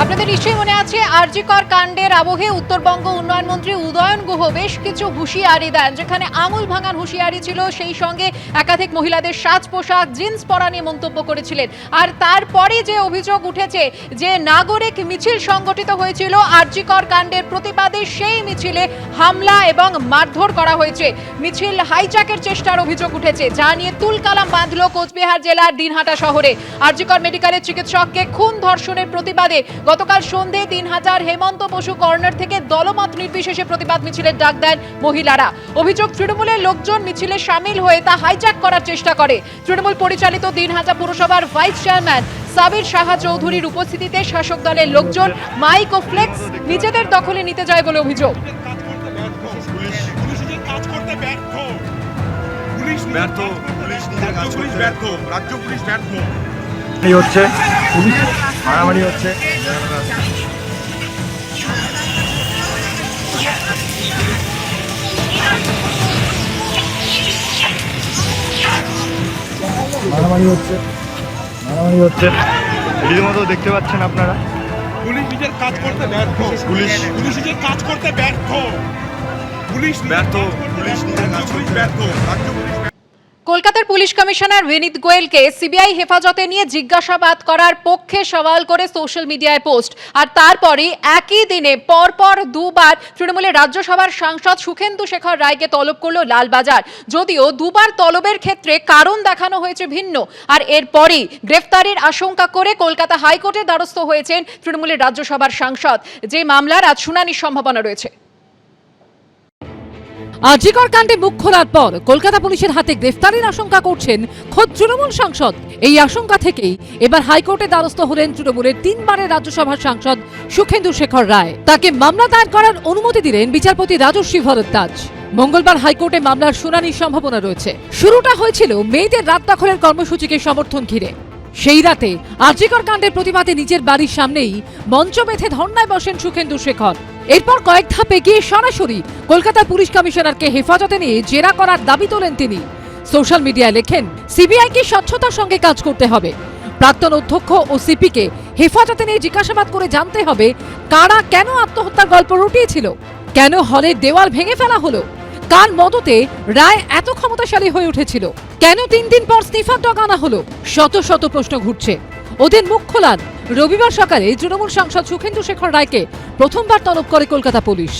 আপনাদের নিশ্চয়ই মনে আছে আরজি কর কাণ্ডের আবহে উত্তরবঙ্গ উন্নয়ন মন্ত্রী উদয়ন গুহ বেশ কিছু হুঁশিয়ারি দেন, যেখানে আমূল ভাঙার হুঁশিয়ারি ছিল। সেই সঙ্গে একাধিক মহিলাদের সাজ পোশাক জিন্স পরা নিয়ে মন্তব্য করেছিলেন। আর তারপরে যে অভিযোগ উঠেছে যে নাগরিক মিছিল সংগঠিত হয়েছিল আরজি কর কাণ্ডের প্রতিবাদে, সেই মিছিলে হামলা এবং মারধর করা হয়েছে, মিছিল হাইজ্যাকের চেষ্টার অভিযোগ উঠেছে, যা নিয়ে তুলকালাম বাঁধল কোচবিহার জেলার দিনহাটা শহরে। আরজি কর মেডিকেলের চিকিৎসককে খুন ধর্ষণের প্রতিবাদে গতকাল সন্ধ্যে ৩০০০ হেমন্ত বসু কর্নার থেকে দলমত নির্বিশেষে প্রতিবাদ মিছিলের ডাক দেন মহিলারা। অভিযোগ, তৃণমূলের লোকজন মিছিলে সামিল হয়ে তা হাইজ্যাক করার চেষ্টা করে। তৃণমূল পরিচালিত দিনহাটা পুরসভার ভাইস চেয়ারম্যান সাবির সাহা চৌধুরীর উপস্থিতিতে শাসক দলের লোকজন মাইক ও ফ্লেক্স নিজেদের দখলে নিতে যায় বলে অভিযোগ। হচ্ছে পুলিশ মারামারি হচ্ছে, রীতিমতো দেখতে পাচ্ছেন আপনারা। পুলিশ নিজের কাজ করতে ব্যর্থ, পুলিশ নিজের কাজ করতে ব্যর্থ, পুলিশ ব্যর্থ, পুলিশ নিজের কাজ করতে ব্যর্থ, রাজ্য পুলিশ। কলকাতার পুলিশ কমিশনার বিনীত গোয়েলকে সিবিআই হেফাজতে নিয়ে জিজ্ঞাসাবাদ করার পক্ষে সওয়াল করে সোশ্যাল মিডিয়ায় পোস্ট। আর তারপরে একই দিনে পরপর দুবার তৃণমূলের রাজ্যসভার সাংসদ সুখেন্দু শেখর রায়কে তলব করলো লালবাজার। যদিও দুবার তলবের ক্ষেত্রে কারণ দেখানো হয়েছে ভিন্ন। আর এরপরই গ্রেফতারির আশঙ্কা করে কলকাতা হাইকোর্টের দ্বারস্থ হয়েছেন তৃণমূলের রাজ্যসভার সাংসদ, যে মামলার আজ শুনানির সম্ভাবনা রয়েছে। আরজি কর কাণ্ডে মুখ খোলার পর কলকাতা পুলিশের হাতে গ্রেফতারির আশঙ্কা করছেন খোদ তৃণমূল সাংসদ। এই আশঙ্কা থেকেই এবার হাইকোর্টে দ্বারস্থ হলেন তৃণমূলের 3 বারের রাজ্যসভার সাংসদ সুখেন্দু শেখর রায়। তাকে মামলা দায়ের করার অনুমতি দিলেন বিচারপতি রাজশ্রী ভরদ্বাজ। মঙ্গলবার হাইকোর্টে মামলার শুনানির সম্ভাবনা রয়েছে। শুরুটা হয়েছিল মেয়েদের রাত দখলের কর্মসূচিকে সমর্থন ঘিরে। সেই রাতে আরজি কর কাণ্ডের প্রতিবাদে নিজের বাড়ির সামনেই মঞ্চ বেঁধে ধর্নায় বসেন সুখেন্দু শেখর। এরপর কয়েক ধাপ এগিয়ে সরাসরি কলকাতা পুলিশ কমিশনারকে হেফাজতে নিয়ে জেরা করার দাবি তোলেন তিনি। সোশ্যাল মিডিয়ায় লেখেন, সিবিআইকে স্বচ্ছতার সঙ্গে কাজ করতে হবে। প্রাক্তন অধ্যক্ষ ও সিপিকে হেফাজতে নিয়ে জিজ্ঞাসাবাদ করে জানতে হবে কারা কেন আত্মহত্যার গল্প রটিয়েছিল, কেন হলের দেওয়াল ভেঙে ফেলা হলো, কার মদতে রায় এত ক্ষমতাশালী হয়ে উঠেছিল, কেন 3 দিন পর স্নিফার ডগ আনা হলো। শত শত প্রশ্ন ঘুরছে। ওদের মুখ খোলান। রবিবার সকালে তৃণমূল সাংসদ সুখেন্দু শেখর রায়কে প্রথমবার তলব করে কলকাতা পুলিশ।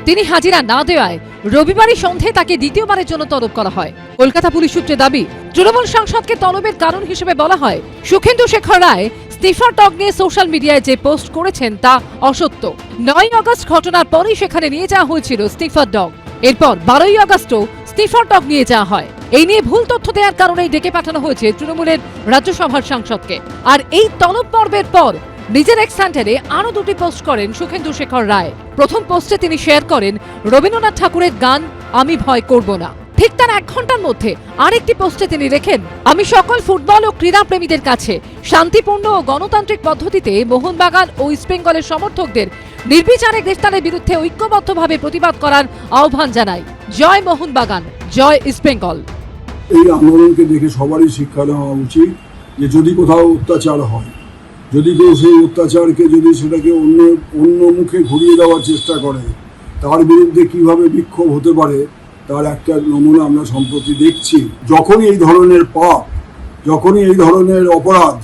তিনি হাজিরা না দেওয়ায় রবিবারই সন্ধ্যে তাকে দ্বিতীয়বারের জন্য তলব করা হয়। কলকাতা পুলিশ সূত্রে দাবি, তৃণমূল সাংসদকে তলবের কারণ হিসেবে বলা হয় সুখেন্দু শেখর রায় স্নিফার ডগ নিয়ে সোশ্যাল মিডিয়ায় যে পোস্ট করেছেন তা অসত্য। 9ই আগস্ট ঘটনার পরই সেখানে নিয়ে যাওয়া হয়েছিল স্নিফার ডগ। এরপর 12ই আগস্টও স্নিফার ডগ নিয়ে যাওয়া হয়। এই নিয়ে ভুল তথ্য দেওয়ার কারণেই ডেকে পাঠানো হয়েছে তৃণমূলের রাজ্যসভার সাংসদকে। আর এই তলব পর্বের পর নিজের এক্স হ্যান্ডেলে আরো 2টি পোস্ট করেন সুখেন্দু শেখর রায়। প্রথম পোস্টে তিনি শেয়ার করেন রবীন্দ্রনাথ ঠাকুরের গান আমি ভয় করব না। ঠিক তার 1 ঘন্টার মধ্যে আরেকটি পোস্টে তিনি লেখেন, আমি সকল ফুটবল ও ক্রীড়া প্রেমীদের কাছে শান্তিপূর্ণ ও গণতান্ত্রিক পদ্ধতিতে মোহনবাগান ও ইস্টবেঙ্গলের সমর্থকদের নির্বিচারে গ্রেফতারের বিরুদ্ধে ঐক্যবদ্ধভাবে প্রতিবাদ করার আহ্বান জানাই। জয় মোহনবাগান, জয় ইস্টবেঙ্গল। এই আন্দোলনকে দেখে সবারই শিক্ষা নেওয়া উচিত যে যদি কোথাও অত্যাচার হয়, যদি কেউ সেই অত্যাচারকে যদি সেটাকে অন্য মুখে ঘুরিয়ে দেওয়ার চেষ্টা করে, তার বিরুদ্ধে কিভাবে বিক্ষোভ হতে পারে তার একটা নমুনা আমরা সম্প্রতি দেখছি। যখনই এই ধরনের পাপ, যখনই এই ধরনের অপরাধ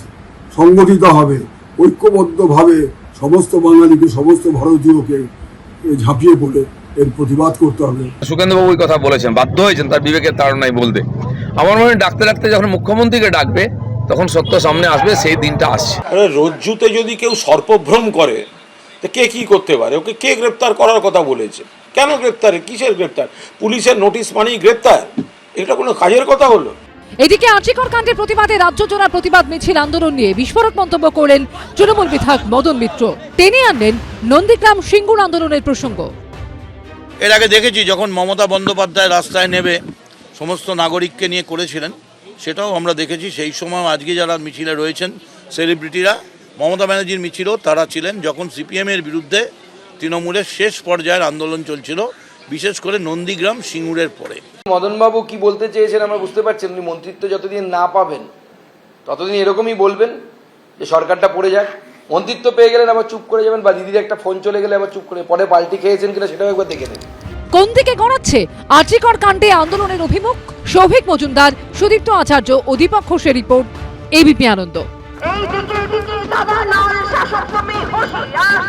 সংগঠিত হবে, ঐক্যবদ্ধভাবে সমস্ত বাঙালিকে, সমস্ত ভারতীয়কে ঝাঁপিয়ে পড়ে এর প্রতিবাদ করতে হবে। সুখেন্দুবাবু ওই কথা বলেছেন, বাধ্য হয়েছেন তার বিবেকের তাড়নায় বলতে। আমার মনে হয় ডাকতে ডাকতে যখন মুখ্যমন্ত্রীকে ডাকবে তখন সত্য সামনে আসবে, সেই দিনটা আসছে। রজ্জুতে যদি কেউ সর্পভ্রম করে তো কে কি করতে পারে? ওকে কে গ্রেপ্তার করার কথা বলেছে? কেন গ্রেপ্তারে? কিসের গ্রেপ্তার? পুলিশের নোটিশ মানেই গ্রেপ্তার? এটা কোনো কাজের কথা হলো? এদিকে আরজি কর কাণ্ডের প্রতিবাদে রাজ্যজোড়া প্রতিবাদ মিছিল আন্দোলন নিয়ে বিস্ফোরক মন্তব্য করলেন তৃণমূল বিধায়ক মদন মিত্র। তিনি আনলেন নন্দীগ্রাম সিঙ্গুর আন্দোলনের প্রসঙ্গ। এর আগে দেখেছি যখন মমতা বন্দ্যোপাধ্যায় রাস্তায় নেবে সমস্ত নাগরিককে নিয়ে করেছিলেন, সেটাও আমরা দেখেছি। সেই সময় আজকে যারা মিছিলে রয়েছেন সেলিব্রিটিরা, মমতা ব্যানার্জির মিছিলও তারা ছিলেন যখন সিপিএমের বিরুদ্ধে তৃণমূলের শেষ পর্যায়ের আন্দোলন চলছিল, বিশেষ করে নন্দীগ্রাম সিঙ্গুরের পরে। মদনবাবু কি বলতে চেয়েছেন আমরা বুঝতে পারছেন। উনি মন্ত্রিত্ব যতদিন না পাবেন ততদিন এরকমই বলবেন যে সরকারটা পড়ে যাক, মন্ত্রিত্ব পেয়ে গেলেন আবার চুপ করে যাবেন, বা দিদির একটা ফোন চলে গেলে আবার চুপ করে, পরে পাল্টি খেয়েছেন কিনা সেটাও একবার দেখে নেন। কোন দিকে গড়াচ্ছে আরজিকর কাণ্ডে আন্দোলনের অভিমুখ? সৌভিক মজুমদার, সুদীপ্ত আচার্য ও দীপক ঘোষের রিপোর্ট, এবিপি আনন্দ। এই দিকে দাদা লাল শাসক তুমি হুঁশিয়ার।